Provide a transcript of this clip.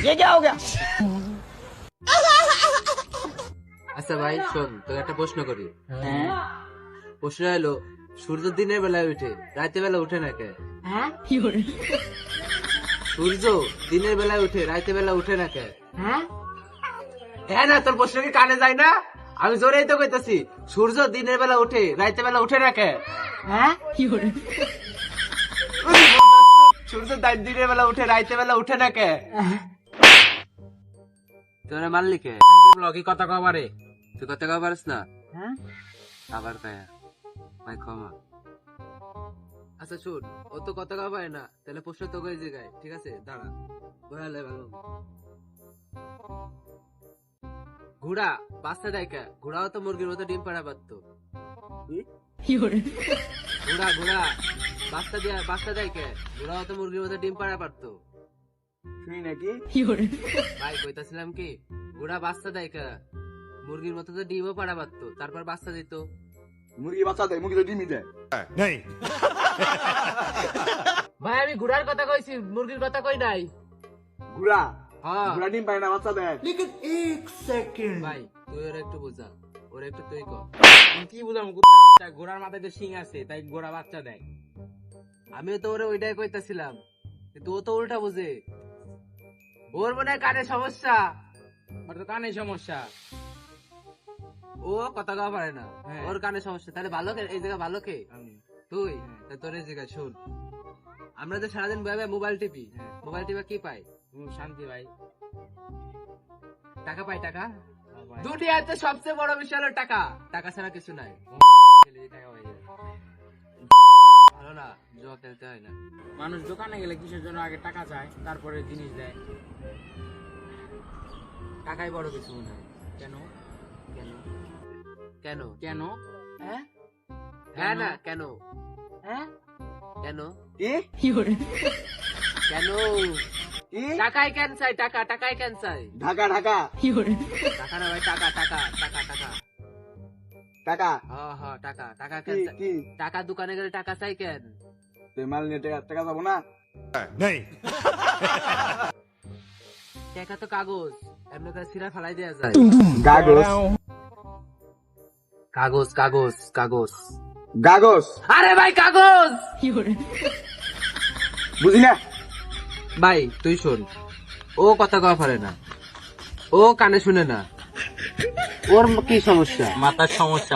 ये क्या हो गया? আচ্ছা ভাই শোন, তোকে একটা প্রশ্ন করি। প্রশ্ন হলো, সূর্য দিনের বেলায় উঠে রাতের বেলা উঠে না কে? সূর্য দিনের বেলায় উঠে রাতের বেলা উঠে না কে? হ্যাঁ না, তোর প্রশ্ন কি কানে যায় না? আমি জোরেই তো কইতাছি, সূর্য দিনের বেলা উঠে রাতের বেলা উঠে না কে? সূর্য দিনের বেলা উঠে রাতের বেলা উঠে না কে? তোরা মারলি কে? কি কথা কবারে? তুই কথা কও পারিস না? আবার কায়া ভাই ক্ষমা। আচ্ছা শুন, ও তো কথা কও পারে না, তাহলে প্রশ্ন তোকে জায়গায়, ঠিক আছে? দাঁড়া, বলে ভালো। ঘোড়া বাচ্চা দেয় কে? ঘোড়াও তো মুরগির মতো ডিম পাড়া পারতো। ঘোড়া ঘোড়া বাচ্চা দেয় কে? ঘোড়াও তো মুরগির মতো ডিম পাড়া পারতো। শুনি নাকি? ভাই কইতাছিলাম কি, ঘোড়া বাচ্চা দেয় কে? মুরগির মতো তো ডিমও পাড়া পারতো, তারপর বাচ্চা দিত। মুরগি বাচ্চা দেয়, মুরগি তো ডিমই দেয়। ভাই আমি ঘোড়ার কথা কইছি, মুরগির কথা কই নাই। ঘোড়া হ্যাঁ ঘোড়া ডিম পায় না, বাচ্চা দেয়। ভাই তুই ওরা একটু বোঝা, ওরা একটু তুই কর। কি বুঝলাম কুত্তার বাচ্চা, ঘোড়ার মাথায় তো শিং আছে, তাই ঘোড়া বাচ্চা দেয়। আমিও তো ওরে ওইটাই কইতাছিলাম, কিন্তু ও তো উল্টা বুঝে। ওর মনে হয় কানে সমস্যা, ওর তো কানে সমস্যা। ও কথা কওয়া পারে না, হ্যাঁ। ওর কানে সমস্যা। তাহলে ভালো কে এই জায়গা? ভালো কে? আমি তুই? তা তোর এই জায়গায় শোন, আমরা যে সারাদিন বয়ে বয়ে মোবাইল টিপি, হ্যাঁ। মোবাইল টিপা কি পাই? শান্তি ভাই। টাকা পাই, টাকা। ভাই। দুটি আছে, সবচেয়ে বড় বিষয় হলো টাকা। টাকা ছাড়া কিছু নাই। খেলে টাকা হয়ে যায়। ভালো না, জুয়া খেলতে হয় না। মানুষ দোকানে গেলে কিসের জন্য আগে টাকা চায়, তারপরে জিনিস দেয়। টাকাই বড় কিছু মনে হয়। কেন? কেন? কেন? কেন? হ্যাঁ হ্যাঁ না কেন? হ্যাঁ? কেন? কি? কেন? কি? টাকাই কেন চাই? টাকা টাকাই কেন চাই? ঢাকা ঢাকা টাকা না ভাই, টাকা টাকা টাকা টাকা। টাকা। হ্যাঁ হ্যাঁ টাকা টাকা কি কেন চাই? কি? টাকা দোকানে গেলে টাকা চাই কেন? তুই মাল নিয়ে টাকা টাকা যাবো না? টাকা তো কাগজ, এমনি করে সিরা ফেলাই দেওয়া যায়। কাগজ কাগজ কাগজ কাগজ। কাগজ আরে ভাই কাগজ! বুঝি না। ভাই তুই শোন, ও কথা কওয়া পারে না, ও কানে শুনে না, ওর কি সমস্যা? মাথার সমস্যা,